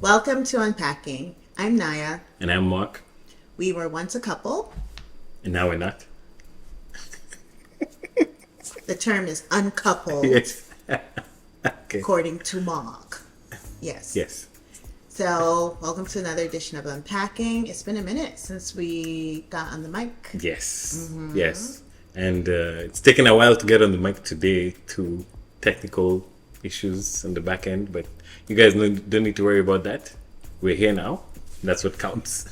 Welcome to Unpacking. I'm Nayah. And I'm Mark. We were once a couple. And now we're not. The term is uncoupled, Yes. Okay. according to Mark. Yes. Yes. So, welcome to another edition of Unpacking. It's been a minute since we got on the mic. Yes. Yes. And it's taken a while to get on the mic today to technical issues on the back end, but you guys don't need to worry about that. We're here now. That's what counts.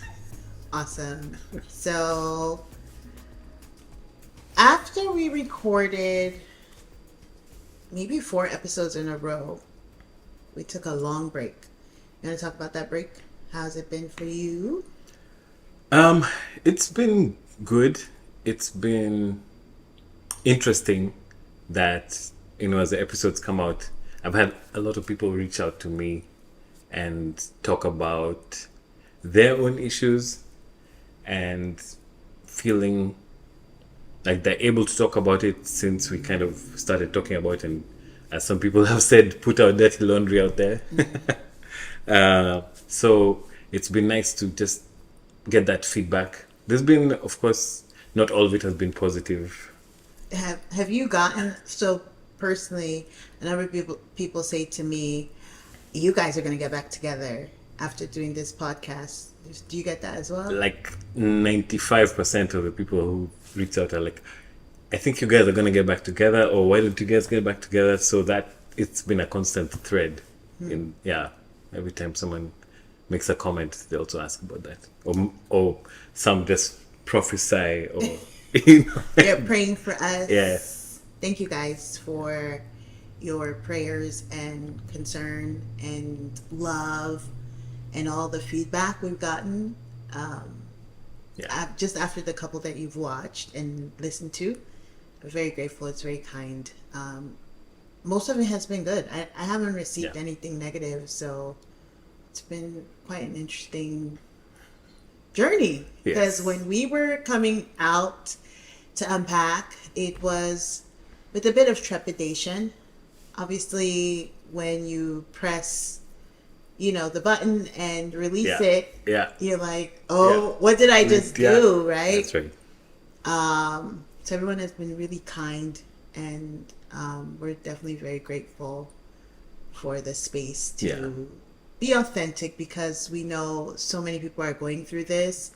Awesome. So, after we recorded maybe 4 episodes in a row, we took a long break. You want to talk about that break? How's it been for you? It's been good. It's been interesting that, as the episodes come out, I've had a lot of people reach out to me and talk about their own issues and feeling like they're able to talk about it since we kind of started talking about it, and as some people have said, put our dirty laundry out there. So it's been nice to just get that feedback. There's been, of course, not all of it has been positive. Have you gotten, so personally, a number of people say to me, you guys are going to get back together after doing this podcast. Do you get that as well? Like 95% of the people who reach out are like, I think you guys are going to get back together, or why don't you guys get back together? So that it's been a constant thread. Every time someone makes a comment, they also ask about that. Or some just prophesy, or, You're praying for us. Yes. Thank you guys for your prayers and concern and love and all the feedback we've gotten. Just after the couple that you've watched and listened to, I'm very grateful. It's very kind. Most of it has been good. I haven't received anything negative, so it's been quite an interesting journey. Because when we were coming out to unpack, it was with a bit of trepidation. Obviously, when you press the button and release it, you're like, what did I just do, right? That's right. So everyone has been really kind, and we're definitely very grateful for the space to be authentic, because we know so many people are going through this.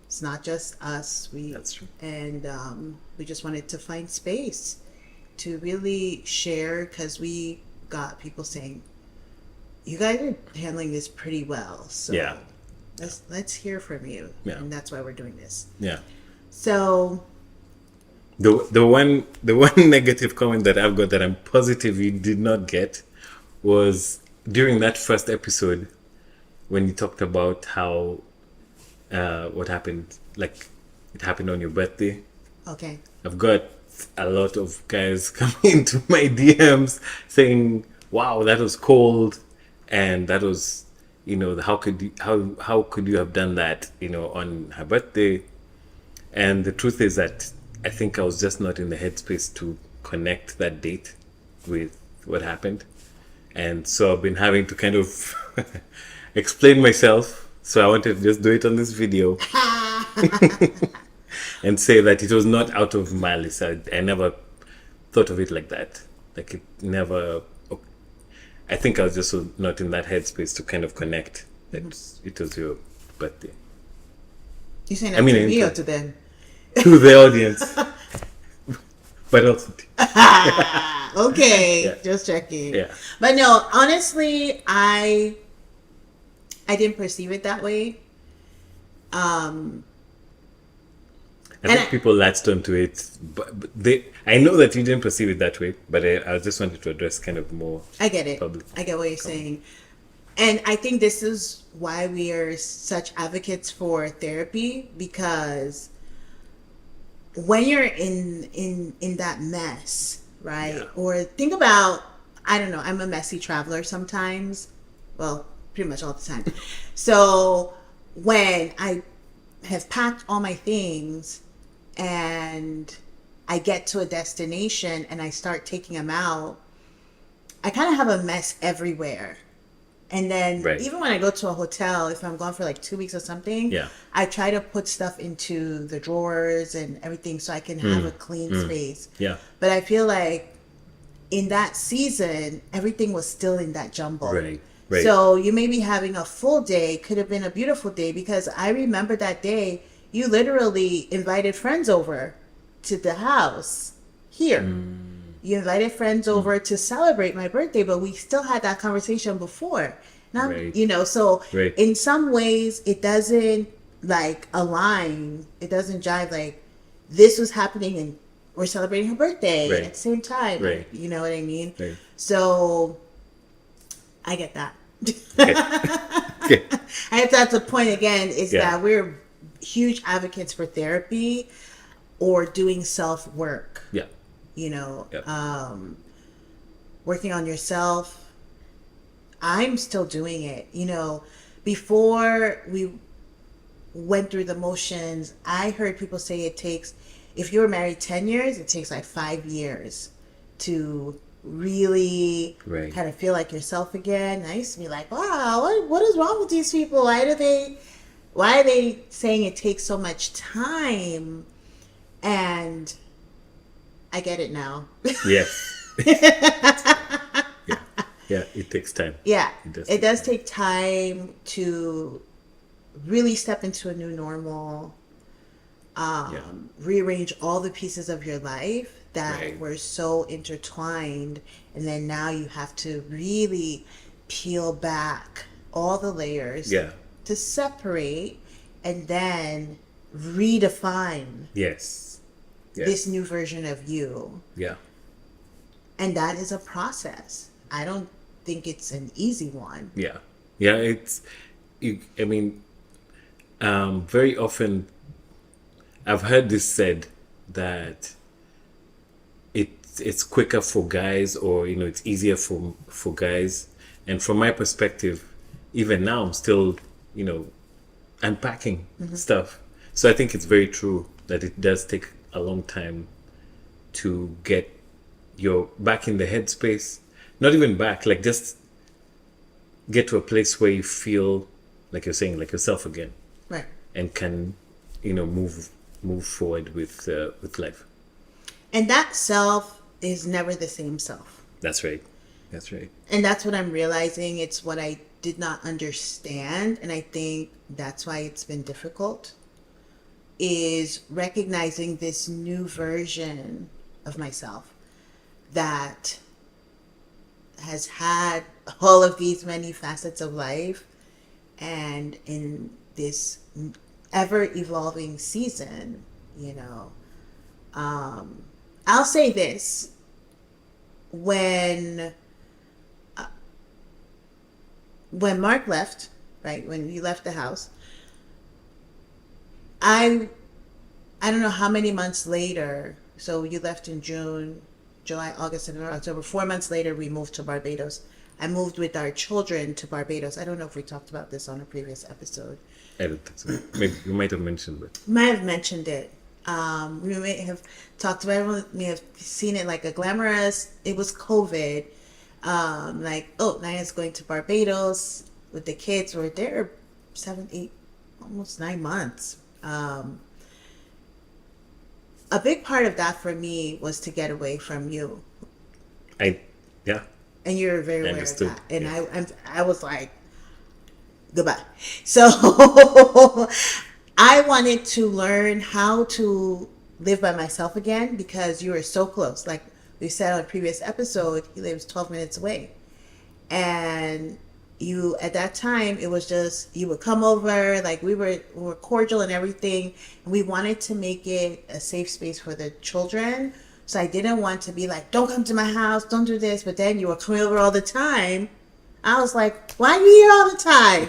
It's not just us. That's true. And we just wanted to find space to really share, because we got people saying, you guys are handling this pretty well, so let's hear from you. And that's why we're doing this. So the one negative comment that I've got that I'm positive you did not get was during that first episode when you talked about how what happened, like it happened on your birthday. Okay. I've got a lot of guys coming into my DMs saying, wow, that was cold, and that was, how could you have done that, on her birthday? And the truth is that I think I was just not in the headspace to connect that date with what happened. And so I've been having to kind of explain myself. So I wanted to just do it on this video and say that it was not out of malice. I never thought of it like that. Like it never... I think I was just not in that headspace to kind of connect that it was your birthday. You're saying that to me or to them? To the audience. But also okay, just checking. But no, honestly, I didn't perceive it that way. I think people latched onto it, but I know that you didn't perceive it that way, but I just wanted to address kind of more. I get it. I get what you're saying. And I think this is why we are such advocates for therapy, because when you're in that mess, right? Or think about, I don't know, I'm a messy traveler sometimes. Well, pretty much all the time. So when I have packed all my things and I get to a destination and I start taking them out, I kind of have a mess everywhere. And then Right. even when I go to a hotel, if I'm gone for like 2 weeks or something, Yeah. I try to put stuff into the drawers and everything so I can have a clean space. Yeah. But I feel like in that season, everything was still in that jumble. Right. Right. So you may be having a full day, could have been a beautiful day, because I remember that day you literally invited friends over to the house here. You invited friends over to celebrate my birthday, but we still had that conversation before. Now, Right. so Right. in some ways it doesn't like align. It doesn't jive. Like this was happening and we're celebrating her birthday Right. at the same time. Right. You know what I mean? Right. So I get that. Okay. I guess that's the point again, is Yeah. that we're huge advocates for therapy or doing self work. Yeah. Yeah. Working on yourself. I'm still doing it. Before we went through the motions, I heard people say it takes, if you were married 10 years, it takes like 5 years to really Right. kind of feel like yourself again. I used to be like, wow, what is wrong with these people? Why are they saying it takes so much time? And I get it now. Yes. Yeah. Yeah. It takes time. Yeah, It it does does take time to really step into a new normal, rearrange all the pieces of your life that Right. were so intertwined, and then now you have to really peel back all the layers Yeah. to separate and then redefine Yes. Yes. this new version of you. Yeah. And that is a process. I don't think it's an easy one. Yeah. Yeah. I mean, very often I've heard this said that it's quicker for guys, or it's easier for guys. And from my perspective, even now I'm still unpacking stuff. So I think it's very true that it does take a long time to get your back in the headspace. Not even back, like just get to a place where you feel like you're saying, like yourself again, Right. and can move forward with life. And that self is never the same self. That's right. That's right. And that's what I'm realizing. It's what I did not understand. And I think that's why it's been difficult, is recognizing this new version of myself that has had all of these many facets of life. And in this ever evolving season, I'll say this. When Mark left, right, when he left the house, I don't know how many months later. So you left in June, July, August, September, October. 4 months later, we moved to Barbados. I moved with our children to Barbados. I don't know if we talked about this on a previous episode. I don't think so. Maybe you might have mentioned it. Might have mentioned it. We may have talked about it. Everyone may have seen it like a glamorous. It was COVID. Like, oh, Nayah's going to Barbados with the kids. We're there 7, 8, almost 9 months. A big part of that for me was to get away from you. Yeah. And you're very aware of understood. that. And Yeah. I was like, goodbye. So I wanted to learn how to live by myself again, because you were so close. Like we said on a previous episode, he lives 12 minutes away. And you, at that time, it was just, you would come over, like we were cordial and everything. And we wanted to make it a safe space for the children. So I didn't want to be like, don't come to my house, don't do this. But then you were coming over all the time. I was like, why are you here all the time?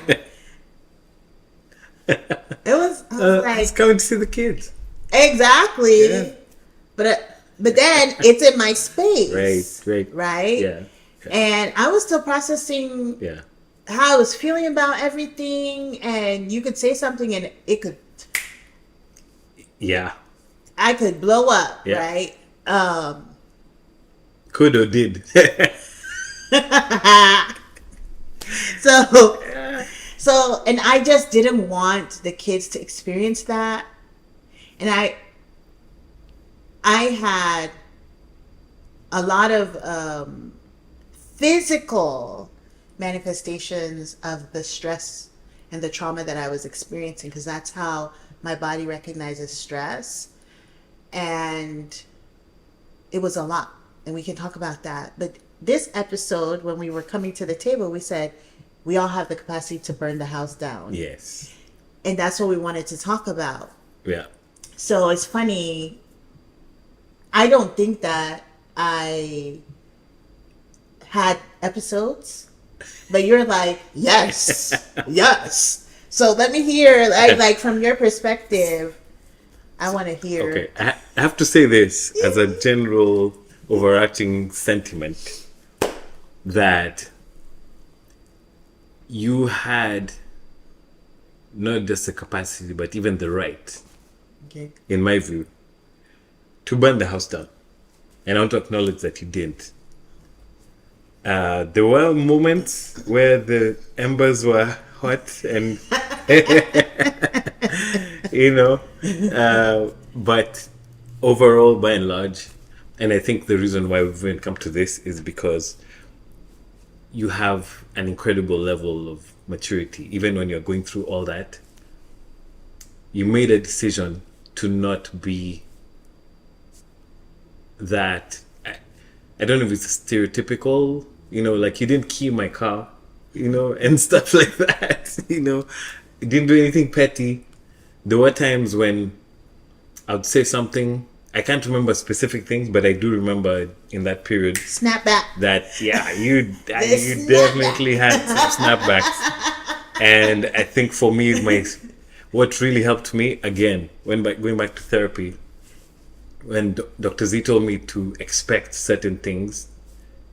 I was like, He's coming to see the kids. exactly. Yeah. But then it's in my space. Right? Yeah. And I was still processing Yeah. how I was feeling about everything. And you could say something and Yeah. I could blow up, Yeah. right? Could or did. So And I just didn't want the kids to experience that. And I had a lot of physical manifestations of the stress and the trauma that I was experiencing, because that's how my body recognizes stress. And it was a lot. And we can talk about that. But this episode, when we were coming to the table, we said we all have the capacity to burn the house down. Yes. And that's what we wanted to talk about. Yeah. So it's funny. I don't think that I had episodes, but you're like, yes, yes. So let me hear, like from your perspective, I want to hear. Okay, I have to say this as a general overarching sentiment, that you had not just the capacity, but even the right, Okay. in my view, to burn the house down. And I want to acknowledge that you didn't. There were moments where the embers were hot and, but overall, by and large, and I think the reason why we've even come to this is because you have an incredible level of maturity. Even when you're going through all that, you made a decision to not be that, I don't know if it's stereotypical, like you didn't key my car, and stuff like that, you didn't do anything petty. There were times when I would say something, I can't remember specific things, but I do remember in that period Snap back. that, yeah, you definitely had some snapbacks. And I think for me, what really helped me, again, going back to therapy, when Dr. Z told me to expect certain things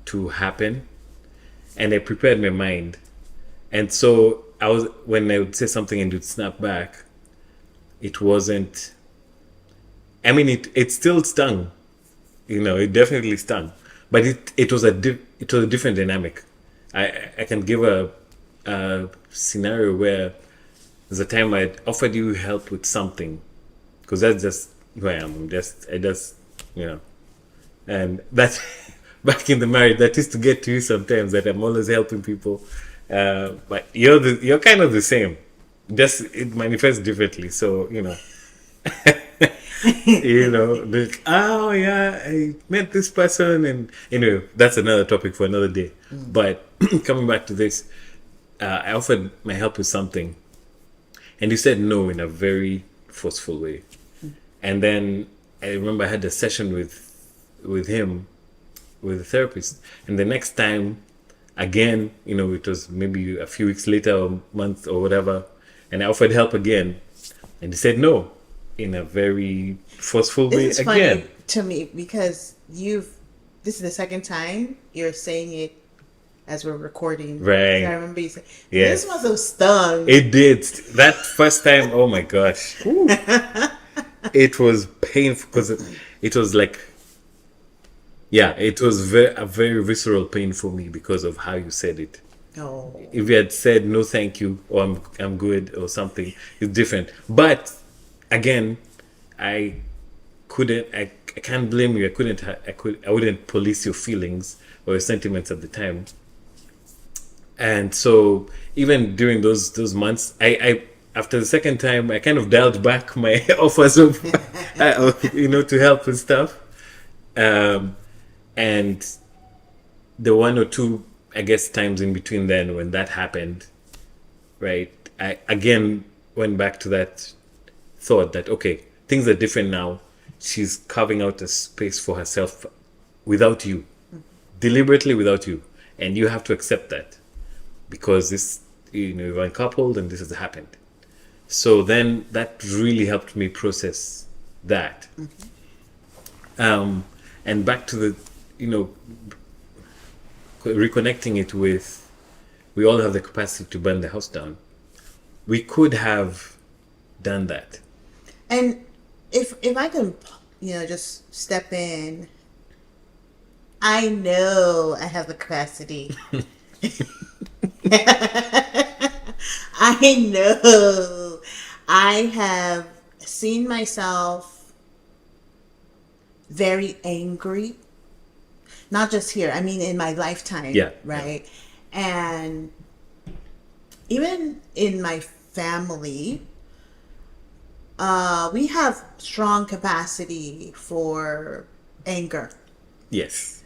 to happen, and I prepared my mind. And so when I would say something and it would snap back, it wasn't, it still stung, it definitely stung, but it was a different dynamic. I can give a scenario where there's a time I offered you help with something, because that's just who I am. And that's back in the marriage, that used to get to you sometimes, that I'm always helping people, but you're kind of the same, just it manifests differently. So oh yeah, I met this person, and anyway, that's another topic for another day. But coming back to this, I offered my help with something, and you said no in a very forceful way. And then I remember I had a session with him, with a therapist, and the next time, again, it was maybe a few weeks later or month or whatever, and I offered help again, and he said no in a very forceful way This is again. funny to me because this is the second time you're saying it as we're recording. Right. I remember you saying, Yes. this must have stung. It did. That first time, oh my gosh. Whew. It was painful because it was like, yeah, it was a very visceral pain for me because of how you said it. Oh. If you had said no thank you, or I'm good, or something, it's different. But again, I can't blame you. I wouldn't police your feelings or your sentiments at the time. And so even during those months, I after the second time, I kind of dialed back my offers of to help and stuff. And the one or two, I guess, times in between then when that happened, right, I again went back to that thought that, okay, things are different now. She's carving out a space for herself without you, deliberately without you. And you have to accept that because this, you're uncoupled and this has happened. So then that really helped me process that. And back to the, reconnecting it with, we all have the capacity to burn the house down. We could have done that. And if I can, just step in, I know I have the capacity. I know. I have seen myself very angry, not just here, I mean in my lifetime, Yeah, right? And even in my family, we have strong capacity for anger. Yes.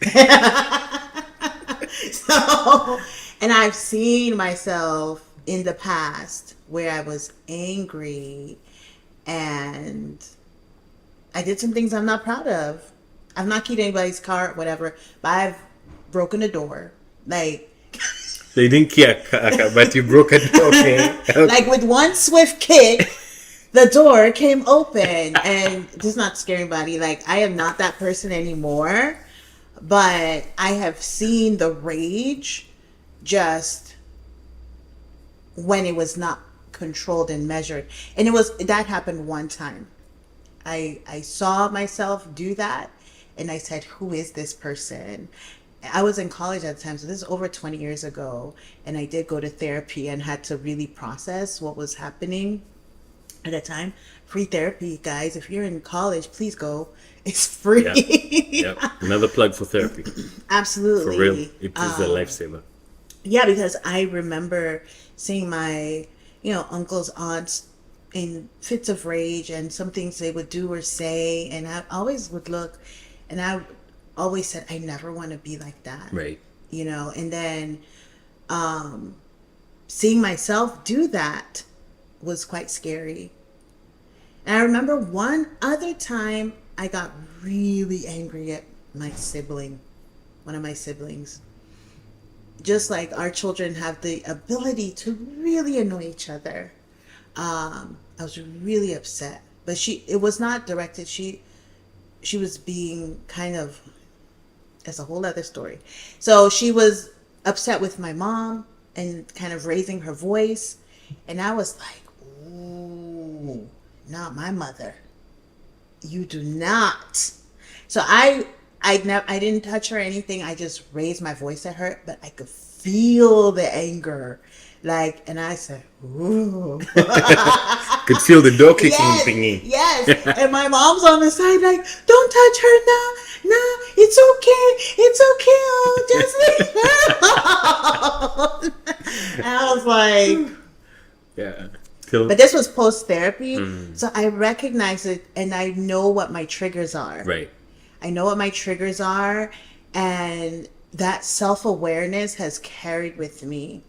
So, and I've seen myself in the past where I was angry and I did some things I'm not proud of. I've not keyed anybody's car, whatever, but I've broken a door. Like, So you didn't care, but you broke it. Okay. like with one swift kick, the door came open, and this is not scary anybody. Like, I am not that person anymore, but I have seen the rage just when it was not controlled and measured. And that happened one time. I saw myself do that, and I said, who is this person? I was in college at the time, so this is over 20 years ago, and I did go to therapy and had to really process what was happening at the time. Free therapy, guys. If you're in college, please go. It's free. Yeah. Yep. Another plug for therapy. Absolutely. For real. It is a lifesaver. Yeah, because I remember seeing my, uncles, aunts in fits of rage and some things they would do or say, and I always would look, and I always said, I never want to be like that. Right. And then seeing myself do that was quite scary. And I remember one other time I got really angry at my sibling, one of my siblings. Just like our children have the ability to really annoy each other. I was really upset, but it was not directed. She was being kind of, that's a whole other story. So she was upset with my mom and kind of raising her voice. And I was like, ooh, not my mother. You do not. So I didn't touch her or anything. I just raised my voice at her, but I could feel the anger. And I said, ooh. Could feel the door kicking thingy. Yes. And my mom's on the side like, don't touch her now. No, it's okay. It's okay. Oh, just leave her alone. And I was like, Yeah. but this was post-therapy. So I recognize it and I know what my triggers are. Right. I know what my triggers are. And that self-awareness has carried with me,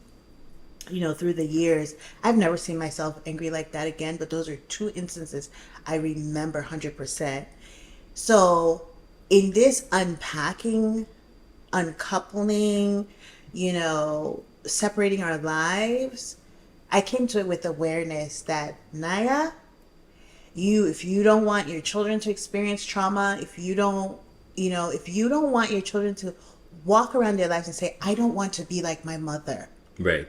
through the years. I've never seen myself angry like that again, but those are two instances I remember 100%. So in this unpacking, uncoupling, separating our lives, I came to it with awareness that, Nayah, if you don't want your children to experience trauma, if you don't want your children to walk around their lives and say, I don't want to be like my mother. Right.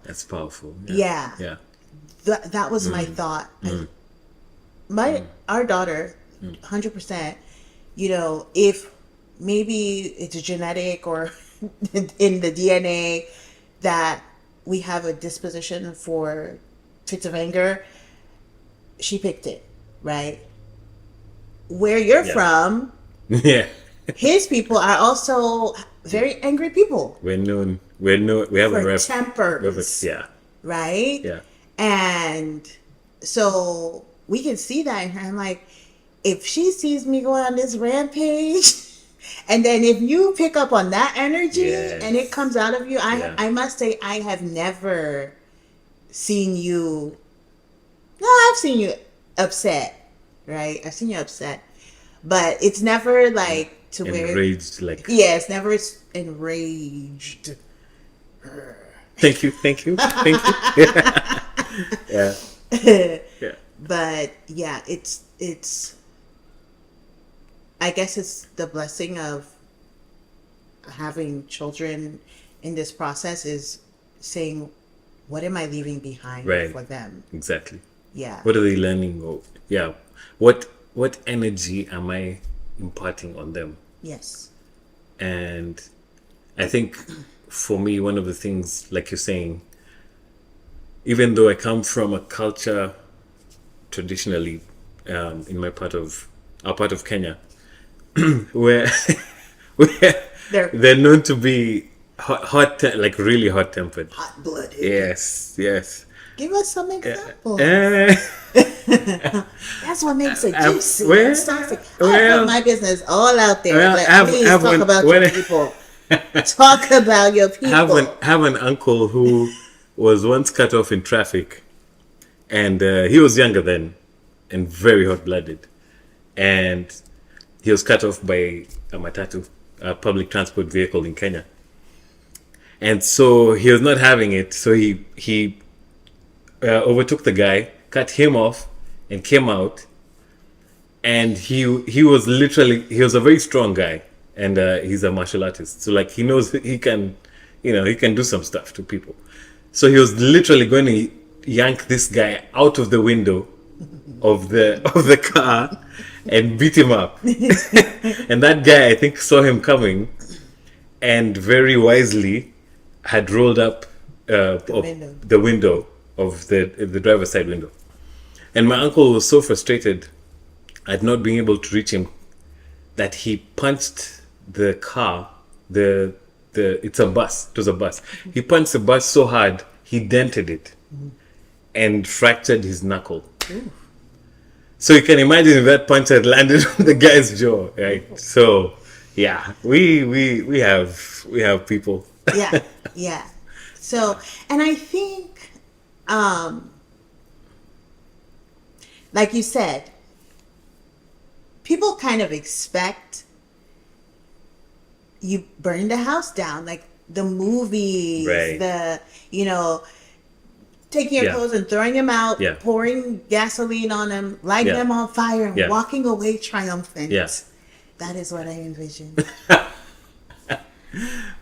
That's powerful. Yeah. Yeah. That was my thought. Our daughter, 100%, if maybe it's genetic or in the DNA that we have a disposition for fits of anger, she picked it, right? Where you're from, yeah, his people are also very angry people. We have a ref. Tempers. Yeah. Right? Yeah. And so we can see that in her. I'm like, if she sees me going on this rampage, and then if you pick up on that energy and it comes out of you, I must say I have never seen you. No, I've seen you upset, right? I've seen you upset, but it's never like to enraged, where it's never enraged. Thank you. Yeah. Yeah. But yeah, it's I guess it's the blessing of having children in this process is saying, what am I leaving behind for them? Exactly. Yeah. What are they learning? Yeah. What energy am I imparting on them? Yes. And I think for me, one of the things, like you're saying, even though I come from a culture traditionally in my our part of Kenya, where where They're they're known to be like really hot tempered. hot blooded. Yes, yes. Give us some examples. Eh, That's what makes it juicy. well, and saucy. I well, put my business all out there. well, Like, I have- please I have talk one- about when your I- people. Talk about your people. have an uncle who was once cut off in traffic, and he was younger then, and very hot blooded, and he was cut off by a matatu, a public transport vehicle in Kenya, and so he was not having it. So he overtook the guy, cut him off, and came out. And he was a very strong guy, and he's a martial artist. So like he knows he can do some stuff to people. So he was literally going to yank this guy out of the window of the car and beat him up. And that guy, I think, saw him coming, and very wisely had rolled up the window of the driver's side window. And my uncle was so frustrated at not being able to reach him that he punched the car. It's a bus. It was a bus. He punched the bus so hard he dented it and fractured his knuckle. Ooh. So you can imagine if that punch had landed on the guy's jaw, right? So yeah, we have people. Yeah. So, and I think, like you said, people kind of expect you burn the house down, like the movies, Right. taking your Yeah. clothes and throwing them out, Yeah. pouring gasoline on them, lighting Yeah. them on fire, and Yeah. walking away triumphant. Yeah. That is what I envision.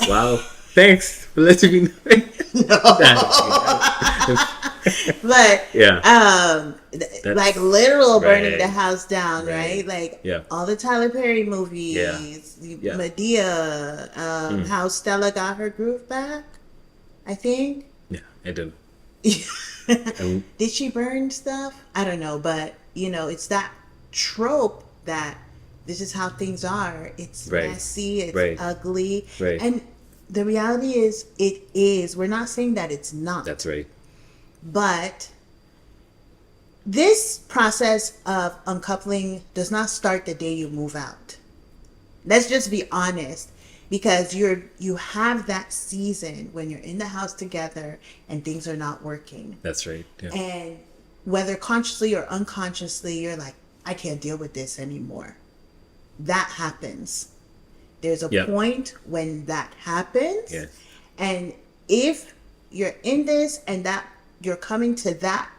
Wow. Thanks for letting me know. But Yeah. like literal burning Right. the house down, Right. right? Like Yeah. all the Tyler Perry movies, Yeah. Medea, how Stella got her groove back, I think. Yeah, I do. Um, Did she burn stuff? I don't know, but it's that trope that this is how things are. It's Right. messy, it's Right. ugly, Right. and the reality is, it is. We're not saying that it's not. That's right. But this process of uncoupling does not start the day you move out. Let's just be honest, because you have that season when you're in the house together and things are not working. That's right. Yeah. And whether consciously or unconsciously, you're like, I can't deal with this anymore. That happens. There's a Yeah. point when that happens. Yeah. And if you're in this and that you're coming to that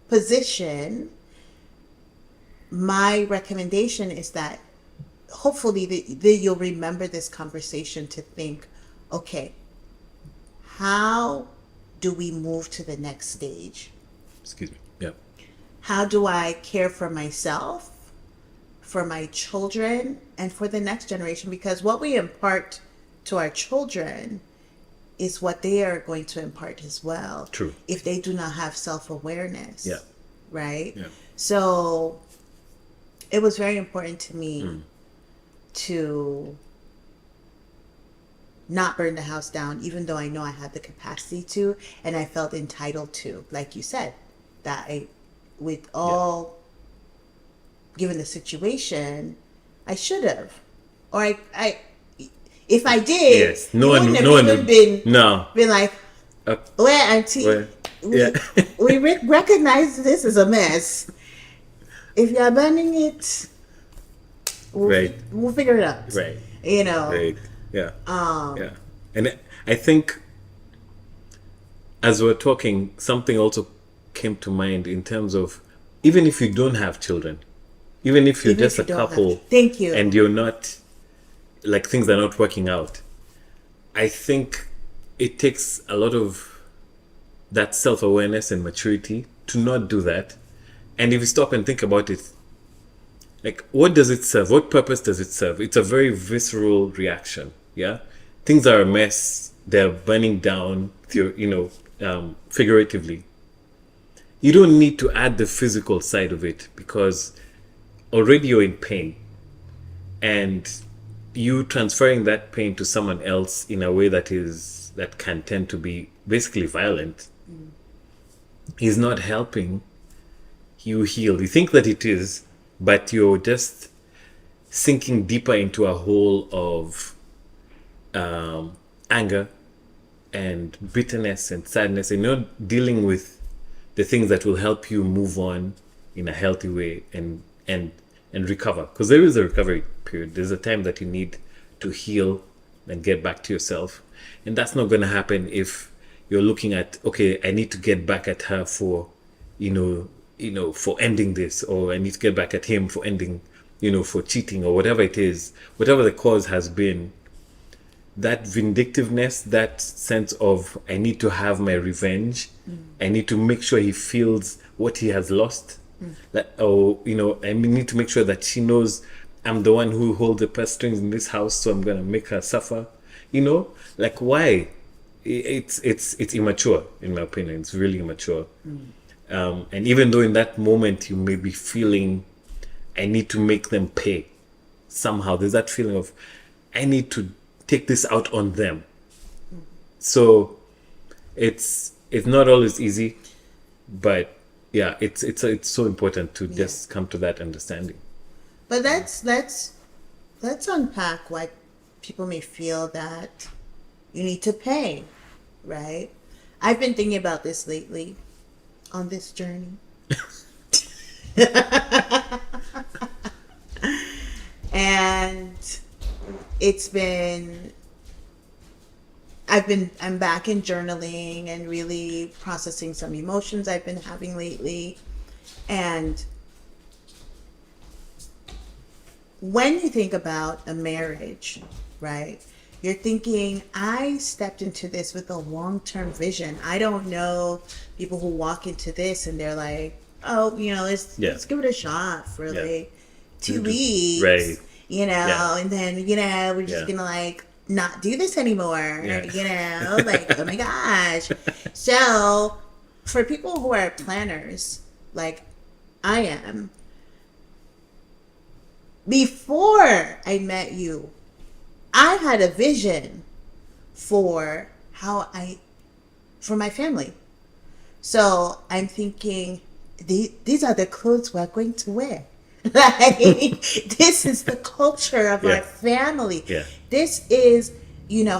position, my recommendation is that hopefully that you'll remember this conversation to think, okay, how do we move to the next stage? Excuse me. Yeah. How do I care for myself, for my children, and for the next generation? Because what we impart to our children is what they are going to impart as well. True. If they do not have self-awareness. Yeah. Right? Yeah. So it was very important to me to not burn the house down, even though I know I had the capacity to, and I felt entitled to, like you said, that with all, given the situation, I should have, or I if I did, Yes. No one. wouldn't have No one. even been like, Uh, well, auntie, well, yeah. we recognize this is a mess. If you're abandoning it, we'll figure it out. Right. Right. Yeah. Yeah. And I think as we're talking, something also came to mind in terms of, even if you don't have children, even if you're Even if just you a don't have- couple, Thank you. and you're not, like, things are not working out, I think it takes a lot of that self-awareness and maturity to not do that. And if you stop and think about it, like, what does it serve? What purpose does it serve? It's a very visceral reaction. Yeah, things are a mess. they're burning down, figuratively. You don't need to add the physical side of it because already you're in pain, and you transferring that pain to someone else in a way that can tend to be basically violent is not helping you heal. You think that it is, but you're just sinking deeper into a hole of anger and bitterness and sadness, and you're not dealing with the things that will help you move on in a healthy way and recover. Because there is a recovery period. There's a time that you need to heal and get back to yourself, and that's not going to happen if you're looking at, okay, I need to get back at her for for ending this, or I need to get back at him for ending, for cheating, or whatever it is, whatever the cause has been. That vindictiveness, that sense of, I need to have my revenge, I need to make sure he feels what he has lost, I need to make sure that she knows I'm the one who holds the purse strings in this house, so I'm gonna make her suffer. Why? It's immature, in my opinion. It's really immature. And even though in that moment you may be feeling, I need to make them pay somehow, there's that feeling of, I need to take this out on them. So it's not always easy, but yeah, it's so important to just come to that understanding. But let's unpack why people may feel that you need to pay, right? I've been thinking about this lately on this journey. And I'm back in journaling and really processing some emotions I've been having lately. And when you think about a marriage, right, you're thinking, I stepped into this with a long-term vision. I don't know people who walk into this and they're like, oh, let's give it a shot for like 2 weeks, right? And then, we're just gonna not do this anymore, oh my gosh. So for people who are planners, like I am, before I met you, I had a vision for my family. So I'm thinking, these are the clothes we're going to wear. This is the culture of our family. This is,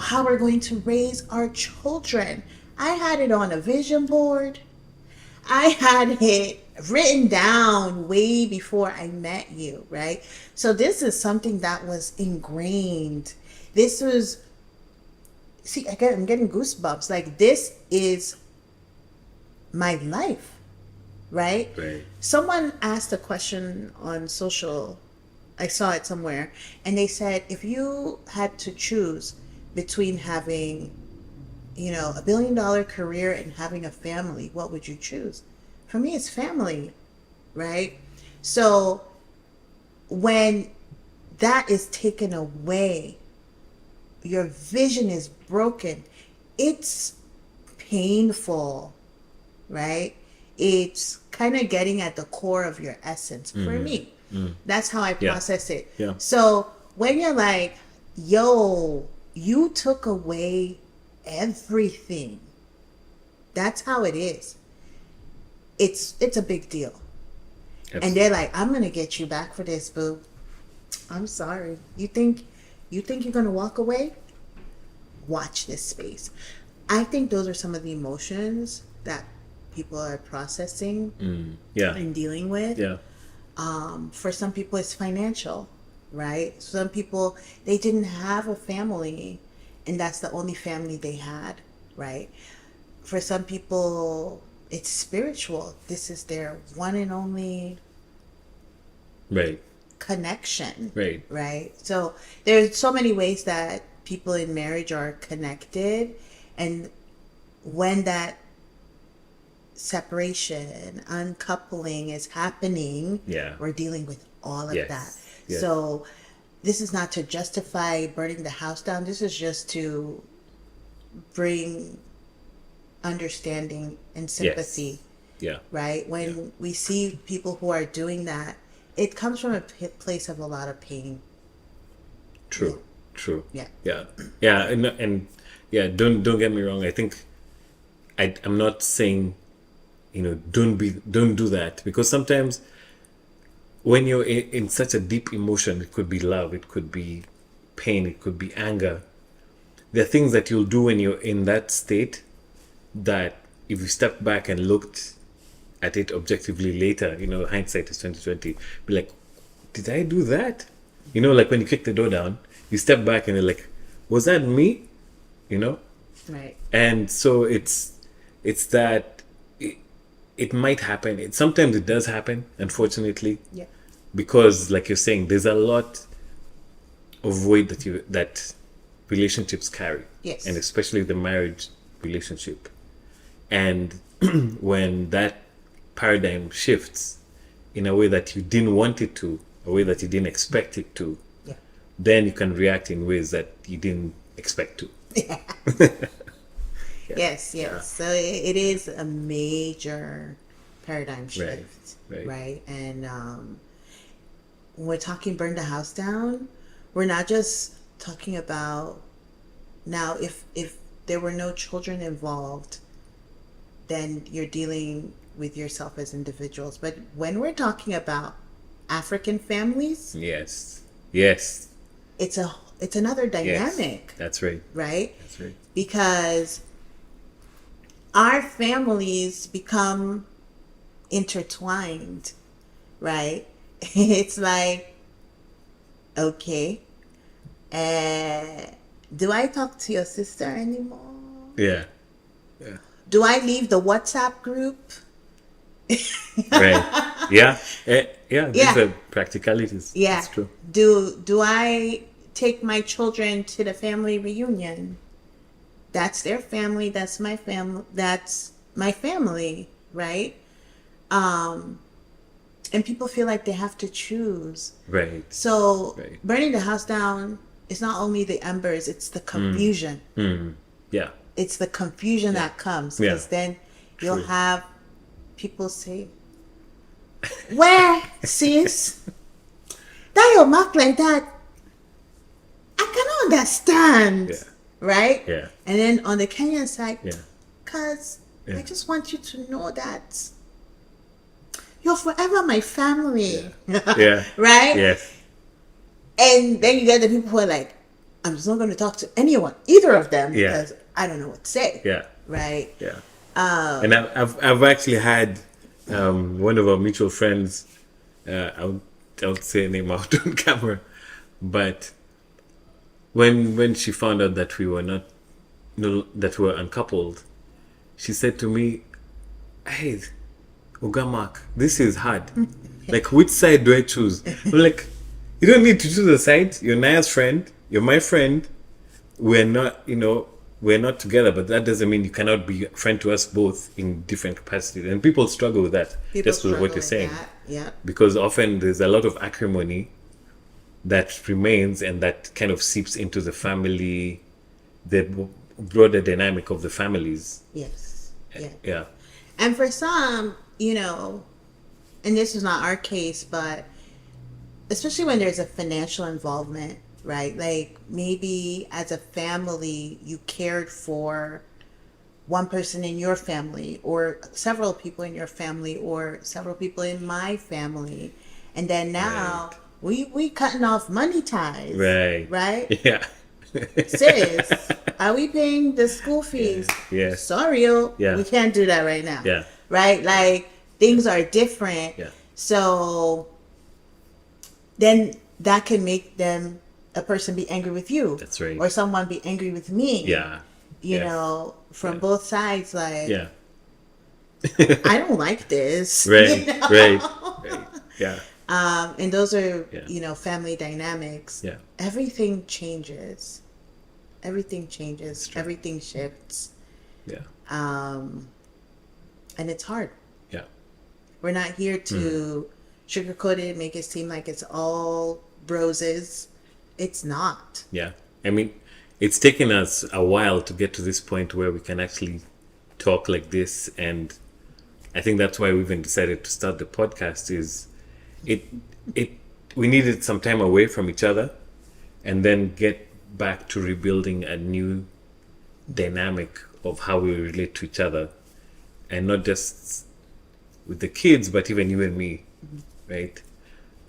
how we're going to raise our children. I had it on a vision board. I had it written down way before I met you, right? So this is something that was ingrained. This was, I'm getting goosebumps. Like, this is my life, right? Someone asked a question on social, I saw it somewhere, and they said, if you had to choose between having $1 billion career and having a family, what would you choose? For me, it's family, right? So when that is taken away, your vision is broken. It's painful, right? It's kind of getting at the core of your essence. For me, that's how I process it. So when you're like, yo, you took away everything, that's how it is. It's a big deal. Absolutely. And they're like, I'm gonna get you back for this, boo. I'm sorry. You think you're gonna walk away? Watch this space. I think those are some of the emotions that people are processing and dealing with. For some people it's financial, right? Some people, they didn't have a family and that's the only family they had, right? For some people it's spiritual. This is their one and only connection, right? So there's so many ways that people in marriage are connected, and when that separation, uncoupling is happening, we're dealing with all of that. So this is not to justify burning the house down. This is just to bring understanding and sympathy. Yeah. Right? When we see people who are doing that, it comes from a place of a lot of pain. True. True. Yeah. Yeah. Yeah. And yeah, don't get me wrong. I think I'm not saying, don't do that, because sometimes when you're in such a deep emotion, it could be love, it could be pain, it could be anger. There are things that you'll do when you're in that state that if you step back and looked at it objectively later, hindsight is 2020, be like, did I do that? Like when you kick the door down, you step back and you're like, was that me? Right. And so it's that it might happen. Sometimes it does happen, unfortunately. Yeah. Because like you're saying, there's a lot of void that relationships carry. Yes. And especially the marriage relationship. And when that paradigm shifts in a way that you didn't want it to, a way that you didn't expect it to, Yeah. then you can react in ways that you didn't expect to. Yeah. Yes. So it is a major paradigm shift, right? And when we're talking burn the house down, we're not just talking about now if there were no children involved, then you're dealing with yourself as individuals. But when we're talking about African families, Yes. it's another dynamic. Yes. That's right. Right? That's right. Because our families become intertwined, right? It's like, okay, do I talk to your sister anymore? Yeah. Do I leave the WhatsApp group? Right. Yeah. These are practicalities. Yeah. That's true. Do I take my children to the family reunion? That's their family. That's my family. That's my family, right? And people feel like they have to choose. Right. So burning the house down is not only the embers; it's the confusion. Yeah. It's the confusion that comes, because then you'll have people say, "Where, sis? That your mark like that? I cannot understand." Yeah. Right? Yeah. And then on the Kenyan side, Yeah. "Cuz I just want you to know that you're forever my family." Yeah. Right? Yes. And then you get the people who are like, "I'm just not going to talk to anyone, either of them, Yeah. because I don't know what to say." Yeah. Right? Yeah. And I've actually had one of our mutual friends. I'll say a name out on camera, but when she found out that we were that we were uncoupled, she said to me, "Hey, Ugamak, this is hard. Like, which side do I choose?" I'm like, you don't need to choose a side. You're Nayah's friend. You're my friend. We're not together, but that doesn't mean you cannot be a friend to us both in different capacities. And people struggle with that, just with what you're saying. Yeah. Because often there's a lot of acrimony that remains and that kind of seeps into the family, the broader dynamic of the families. Yes. Yeah. Yeah. And for some, and this is not our case, but especially when there's a financial involvement, right? Like maybe as a family, you cared for one person in your family, or several people in your family, or several people in my family. And then now we cutting off money ties. Right? Yeah. Sis, are we paying the school fees? Yeah. Sorry, we can't do that right now. Yeah. Right? Like things are different. Yeah. So then that can make a person be angry with you. That's right. Or someone be angry with me. Yeah. From both sides, like, yeah. I don't like this. Right. Right. Yeah. And those are, family dynamics. Yeah. Everything changes. Everything shifts. Yeah. And it's hard. Yeah. We're not here to sugarcoat it, make it seem like it's all roses. It's not. Yeah. I mean, it's taken us a while to get to this point where we can actually talk like this, and I think that's why we even decided to start the podcast. Is it it we needed some time away from each other, and then get back to rebuilding a new dynamic of how we relate to each other, and not just with the kids, but even you and me, right?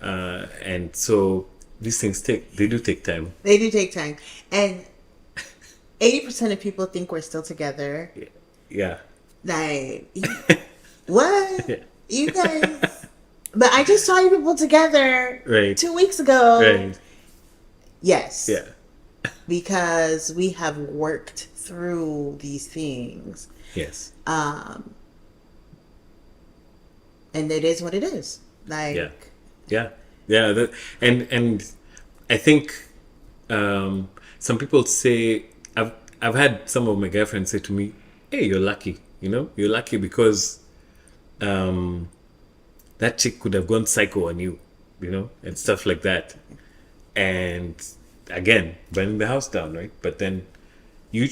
And so these things do take time. They do take time, and 80% of people think we're still together. Yeah. Like, what? Yeah. You guys? But I just saw you people together Right. 2 weeks ago. Right. Yes. Yeah. Because we have worked through these things. Yes. And it is what it is. Like, Yeah. And I think some people say, I've had some of my girlfriends say to me, "Hey, you're lucky. You're lucky because that chick could have gone psycho on you, and stuff like that." And again, burning the house down, right? But then you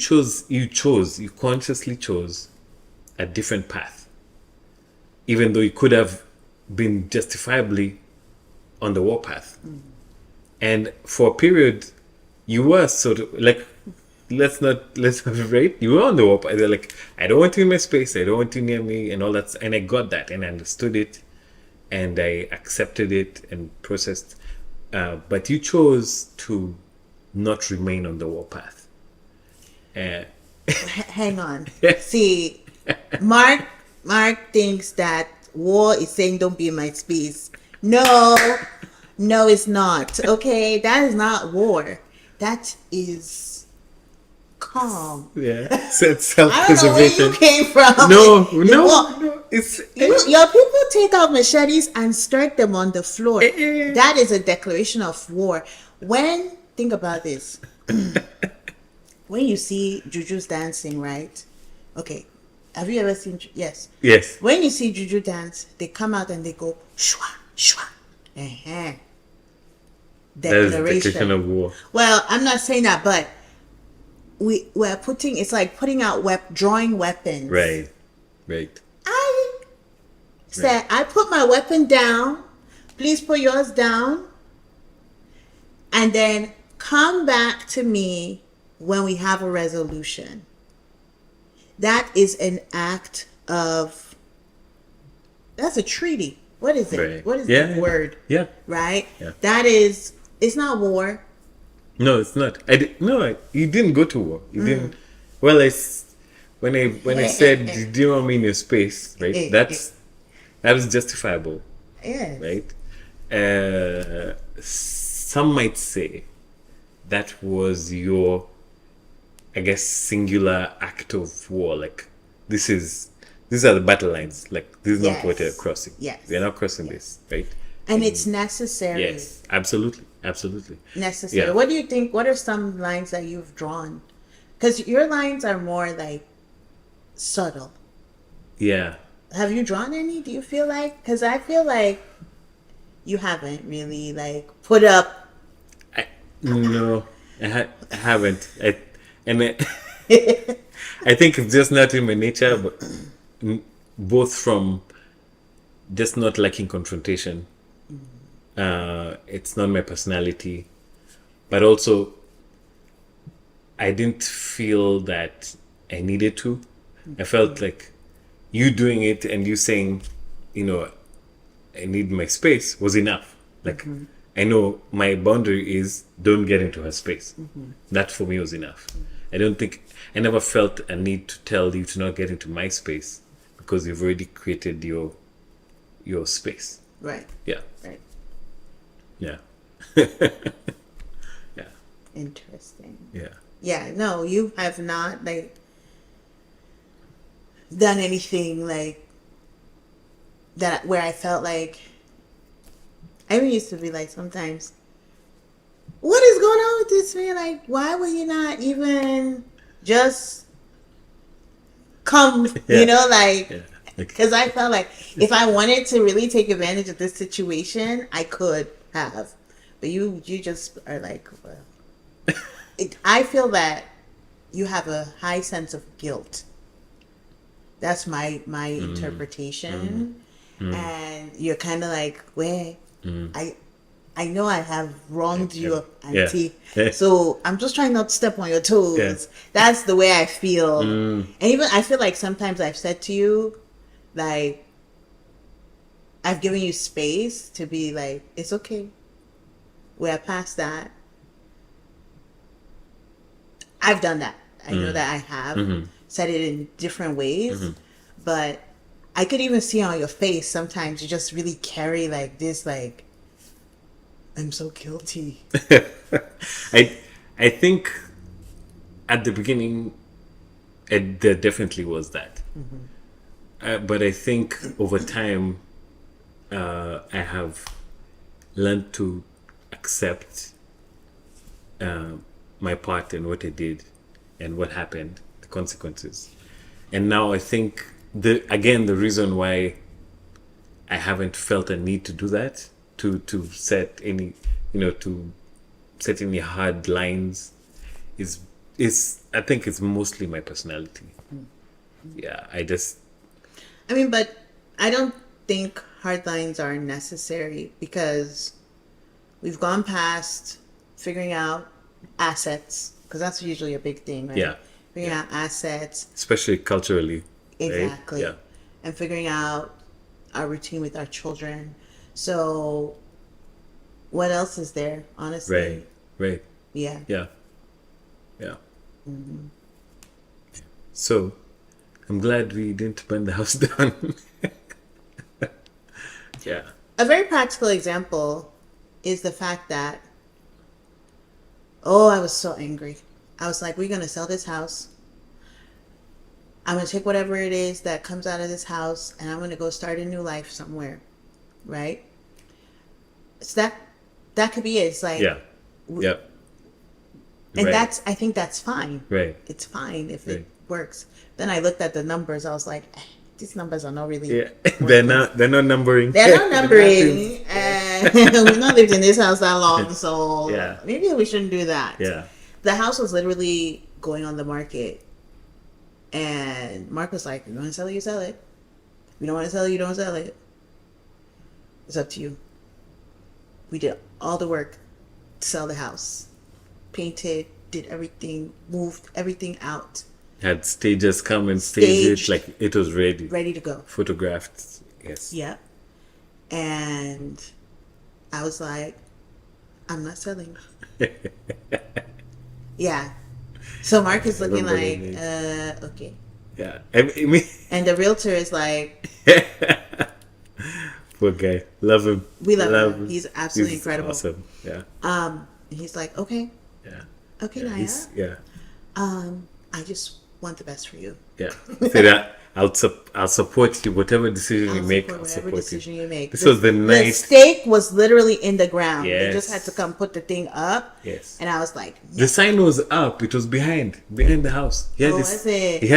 consciously chose a different path, even though you could have been justifiably on the warpath. And for a period, you were sort of like, let's not right. You were on the warpath. They're like, I don't want you in my space. I don't want you near me, and all that. And I got that, and I understood it, and I accepted it and processed. But you chose to not remain on the warpath. hang on. See, Mark thinks that war is saying don't be in my space. No, it's not. Okay, that is not war. That is calm. Yeah, it's I don't know where self-preservation. you came from. No. It's your people take out machetes and strike them on the floor. That is a declaration of war. Think about this. When you see Juju's dancing, right? Okay. Have you ever seen? Yes. Yes. When you see Juju dance, they come out and they go shwa shwa. That is a declaration of war. Well, I'm not saying that, but we're putting. It's like putting out drawing weapons. Right. I said, I put my weapon down. Please put yours down. And then come back to me when we have a resolution. That is an act of, that's a treaty. What is it? Right. What is the word? Yeah. Right? Yeah. That is, it's not war. No, it's not. You didn't go to war. You didn't. Well, when I said, "Do you want me in your space?" Right? That is justifiable. Yes. Right? Some might say that was your, I guess, singular act of war. Like, these are the battle lines. Like, this is not what you're crossing. Yes. We're not crossing this, right? And it's necessary. Yes, absolutely. Necessary. Yeah. What do you think? What are some lines that you've drawn? Because your lines are more like subtle. Yeah. Have you drawn any? Do you feel like? Because I feel like you haven't really like put up. No, I haven't. I think it's just not in my nature, but both from just not liking confrontation. It's not my personality, but also I didn't feel that I needed to. I felt like you doing it and you saying, I need my space was enough. Like, I know my boundary is don't get into her space. That for me was enough. I never felt a need to tell you to not get into my space because you've already created your space. Right. Yeah. Right. Yeah. Yeah. Interesting. Yeah. Yeah. No, you have not like done anything like that where I felt like I even used to be like sometimes, what is going on with this man? Like, why would you not even just come? Yeah. Because I felt like if I wanted to really take advantage of this situation, I could have. But you just are like, well, I feel that you have a high sense of guilt. That's my interpretation. And you're kind of like, wait, I know I have wronged you, auntie. Yeah. So I'm just trying not to step on your toes. Yeah. That's the way I feel. And even I feel like sometimes I've said to you, like, I've given you space to be like, it's okay. We're past that. I've done that. I know that I have said it in different ways, but I could even see on your face sometimes you just really carry like this, like, I'm so guilty. I think at the beginning, there definitely was that. But I think over time, I have learned to accept my part in what I did and what happened, the consequences. And now I think the reason why I haven't felt a need to do that, to set any, to set any hard lines, is I think it's mostly my personality. Yeah, I mean, but I don't think hard lines are necessary because we've gone past figuring out assets, because that's usually a big thing, right? Yeah. Figuring out assets. especially culturally. Exactly. Right? Yeah. And figuring out our routine with our children. So what else is there, honestly? Right. Yeah. Yeah. Yeah. So, I'm glad we didn't burn the house down. Yeah. A very practical example is the fact that, I was so angry. I was like, we're going to sell this house. I'm going to take whatever it is that comes out of this house and I'm going to go start a new life somewhere. Right? So that could be it. It's like, Yeah. Yep. and I think that's fine. Right. It's fine if it works. Then I looked at the numbers. I was like, these numbers are not really. Yeah. They're not numbering. They're not numbering. And we've not lived in this house that long, so Yeah. maybe we shouldn't do that. Yeah. The house was literally going on the market, and Mark was like, "You want to sell it, you sell it. If you don't want to sell it, you don't sell it. It's up to you." We did all the work to sell the house, painted, did everything, moved everything out, Had stages come and stage Staged. it like it was ready. ready to go. Photographed. Yes. Yep. And I was like, I'm not selling. Yeah. So Mark is looking like, okay. Yeah. I mean, And the realtor is like, poor guy. Love him. we love him. He's absolutely He's incredible. Awesome. Yeah. He's like, okay, Yeah. okay, Yeah. Nayah. Yeah. I just want the best for you. Yeah. Say that. I'll support you. Whatever decision you make, I'll whatever support decision you. you make. This was the The night. stake was literally in the ground. They Yes. just had to come put the thing up. Yes. And I was like, The sign was up. It was behind the house. He had Oh, this. was it? He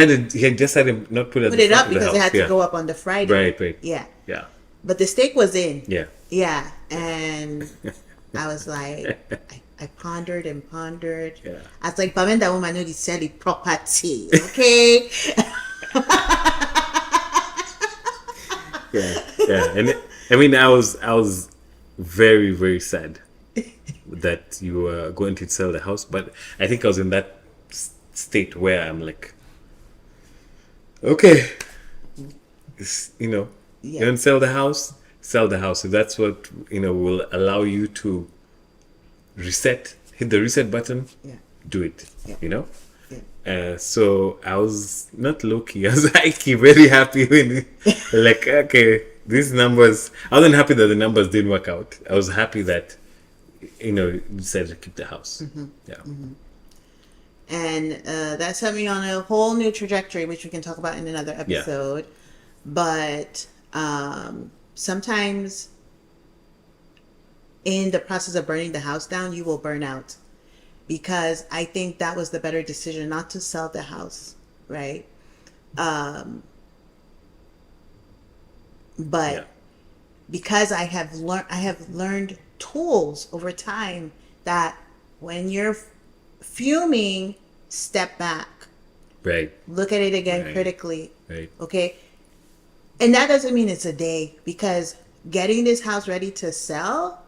had just had him not put it. At put the it front up of the because it house. had to Yeah. go up on the Friday. Right. Yeah. Yeah. But the stake was in. Yeah. Yeah. And I was like, I pondered and pondered. Yeah. I was like, but that woman know the sell the property. Okay. Yeah. And I mean, I was very, very sad that you were going to sell the house, but I think I was in that state where I'm like, okay, you Yeah. don't sell the house. Sell the house. If that's what will allow you to hit the reset button. Yeah. Do it. Yeah. Yeah. So I was not low key. I was high key, very happy when like, okay, these numbers. I wasn't happy that the numbers didn't work out. I was happy that you decided to keep the house. Yeah. And that set me on a whole new trajectory, which we can talk about in another episode. But sometimes in the process of burning the house down, you will burn out. Because I think that was the better decision, not to sell the house, right? But Yeah. because I have learned tools over time that when you're fuming, step back, Right. look at it again Right. critically. Right. Okay. And that doesn't mean it's a day, because getting this house ready to sell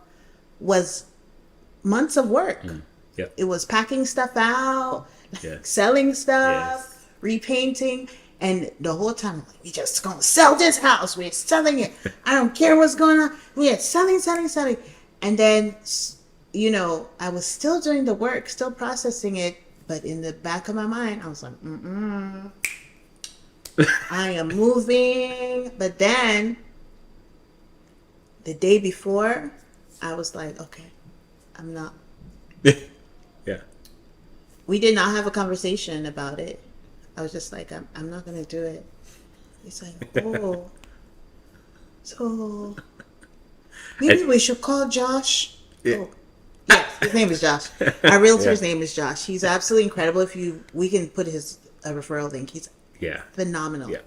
was months of work. Yeah. It was packing stuff out, Yes. selling stuff, Yes. repainting, and the whole time, like, we just gonna sell this house. We're selling it. I don't care what's going on. We are selling, selling, selling. And then, you know, I was still doing the work, still processing it, but in the back of my mind, I was like, I am moving. But then, the day before, I was like, okay, I'm not. Yeah. We did not have a conversation about it. I was just like, I'm not going to do it. He's like, oh, so maybe we should call Josh. Yeah. Oh, yes, his name is Josh. Our realtor's name is Josh. He's absolutely incredible. We can put his referral link. He's Yeah. phenomenal. Yeah.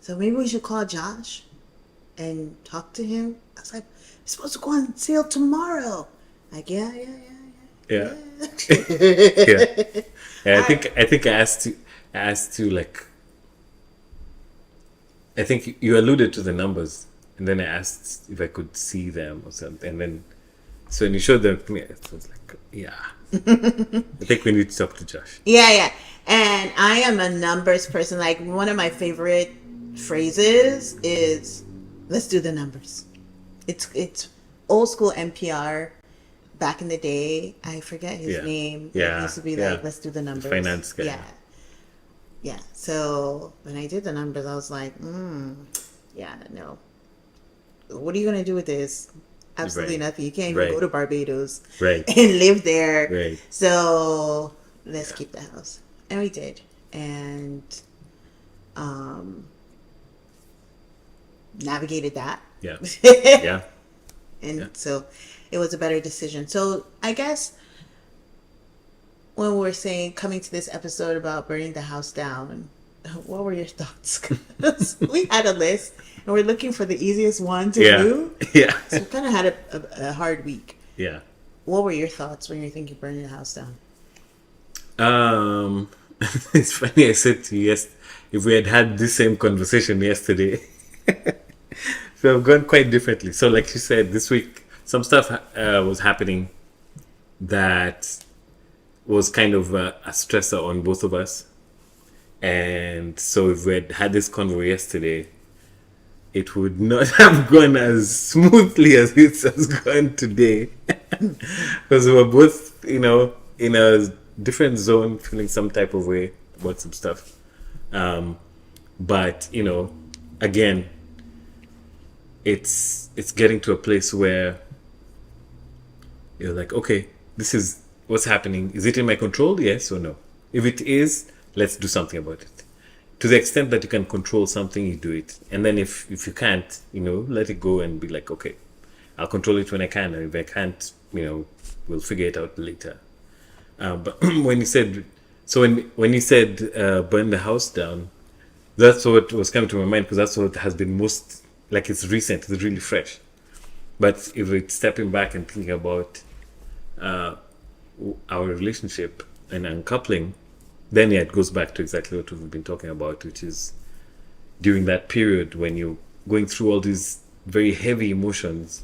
So maybe we should call Josh and talk to him. I was like, we're supposed to go on sale tomorrow. Like, yeah. Yeah. Yeah. Yeah, I think I asked you like, I think you alluded to the numbers, and then I asked if I could see them or something, and then so when you showed them to me, it was like, yeah. I think we need to talk to Josh. Yeah. And I am a numbers person. Like, one of my favorite phrases is, let's do the numbers. It's old school NPR. Back in the day, I forget his name. Yeah. It used to be Yeah. like, let's do the numbers. Finance guy. Yeah. So when I did the numbers, I was like, yeah, no. What are you gonna do with this? Absolutely Right. nothing. You can't even Right. go to Barbados Right. and live there. Right. So let's keep the house. And we did. And navigated that. Yeah. Yeah. And so it was a better decision. So I guess when we're saying, coming to this episode about burning the house down, what were your thoughts? 'Cause we had a list and we're looking for the easiest one to do. Yeah. So we kind of had a hard week. Yeah. What were your thoughts when you're thinking burning the house down? It's funny. I said to you, yes, if we had this same conversation yesterday, so I've gone quite differently. So, like you said, this week some stuff was happening that was kind of a stressor on both of us, and so if we had this convo yesterday, it would not have gone as smoothly as it has gone today, because we were both, you know, in a different zone, feeling some type of way about some stuff. But you know, again, it's getting to a place where you're like, okay, this is what's happening. Is it in my control? Yes or no? If it is, let's do something about it. To the extent that you can control something, you do it. And then if you can't, you know, let it go and be like, okay, I'll control it when I can. And if I can't, you know, we'll figure it out later. But when you said, so when you said burn the house down, that's what was coming to my mind, because that's what has been most, like, it's recent, it's really fresh. But if it's stepping back and thinking about our relationship and uncoupling, then yeah, it goes back to exactly what we've been talking about, which is during that period when you're going through all these very heavy emotions,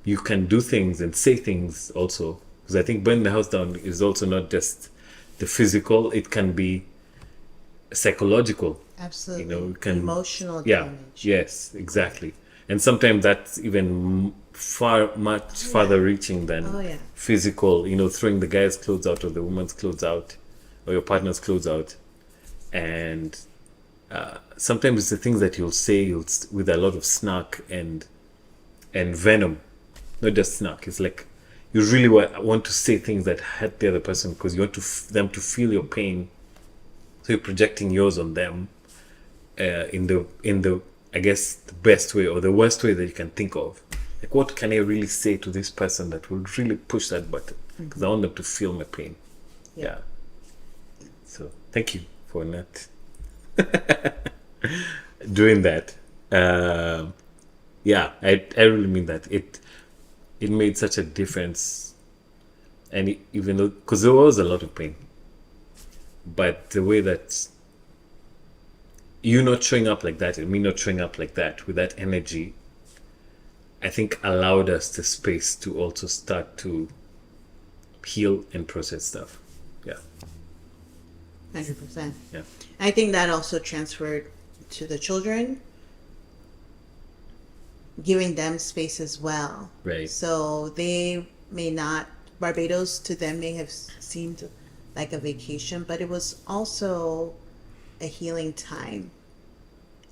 you can do things and say things also. Because I think burning the house down is also not just the physical, it can be psychological. Absolutely. You know, it can, emotional yeah, damage. yes, exactly. And sometimes that's even much farther reaching than physical, you know, throwing the guy's clothes out or the woman's clothes out or your partner's clothes out. And sometimes it's the things that you'll say with a lot of snark and venom, not just snark. It's like you really want to say things that hurt the other person because you want them to feel your pain. So you're projecting yours on them in the I guess the best way or the worst way that you can think of. Like, what can I really say to this person that will really push that button? Because I want them to feel my pain. Yeah. So thank you for not doing that. Yeah, I really mean that. It made such a difference And even though, because there was a lot of pain, but the way that you not showing up like that and me not showing up like that with that energy, I think allowed us the space to also start to heal and process stuff. Yeah. 100%. Yeah. I think that also transferred to the children, giving them space as well. Right. So they may not, Barbados to them may have seemed like a vacation, but it was also a healing time.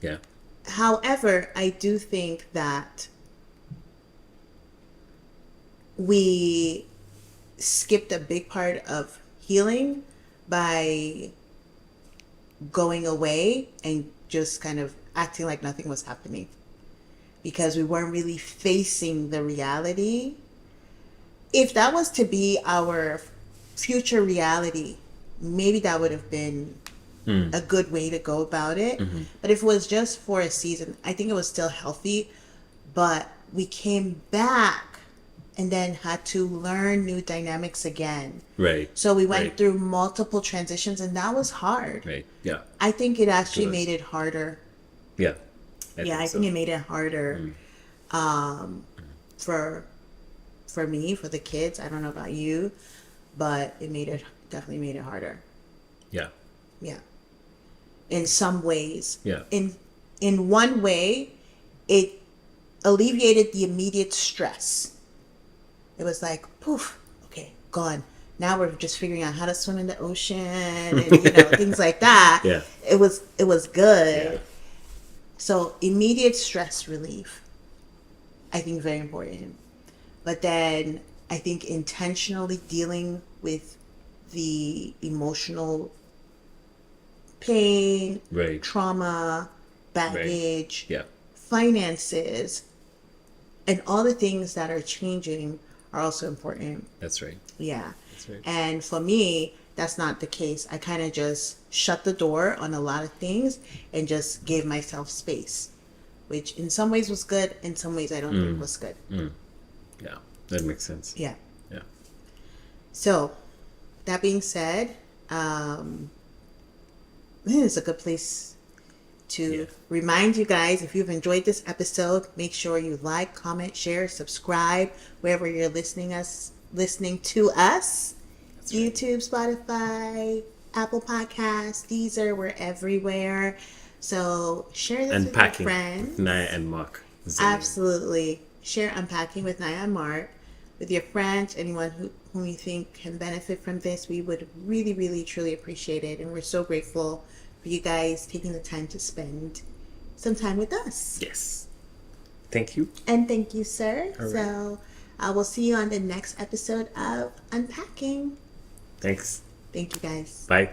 Yeah. However, I do think that we skipped a big part of healing by going away and just kind of acting like nothing was happening, because we weren't really facing the reality. If that was to be our future reality, maybe that would have been a good way to go about it. But if it was just for a season, I think it was still healthy. But we came back and then had to learn new dynamics again. Right. So we went Right. through multiple transitions, and that was hard. Right. Yeah. I think it actually It was. made it harder. Yeah. I think it made it harder for me, for the kids. I don't know about you, but it definitely made it harder. Yeah. Yeah. In some ways. Yeah. In one way, it alleviated the immediate stress. It was like, poof, okay, gone. Now we're just figuring out how to swim in the ocean and things like that. Yeah. It was good. Yeah. So immediate stress relief, I think, very important. But then I think intentionally dealing with the emotional pain, Right. trauma, baggage, Yeah. finances, and all the things that are changing are also important. That's right. Yeah. That's right. And for me, that's not the case. I kind of just shut the door on a lot of things and just gave myself space, which in some ways was good. In some ways, I don't think was good. Yeah. That makes sense. Yeah. Yeah. So, that being said, this is a good place to remind you guys, if you've enjoyed this episode, make sure you like, comment, share, subscribe wherever you're listening to us. That's right. YouTube, Spotify, Apple Podcasts, Deezer, we're everywhere. So share this Unpacking with your friends. with Nayah and Mark. Absolutely. Share Unpacking with Nayah and Mark with your friends, anyone whom you think can benefit from this. We would really, really, truly appreciate it. And we're so grateful for you guys taking the time to spend some time with us. Yes. Thank you. And thank you, sir. All right. So I will see you on the next episode of Unpacking. Thanks. Thank you, guys. Bye.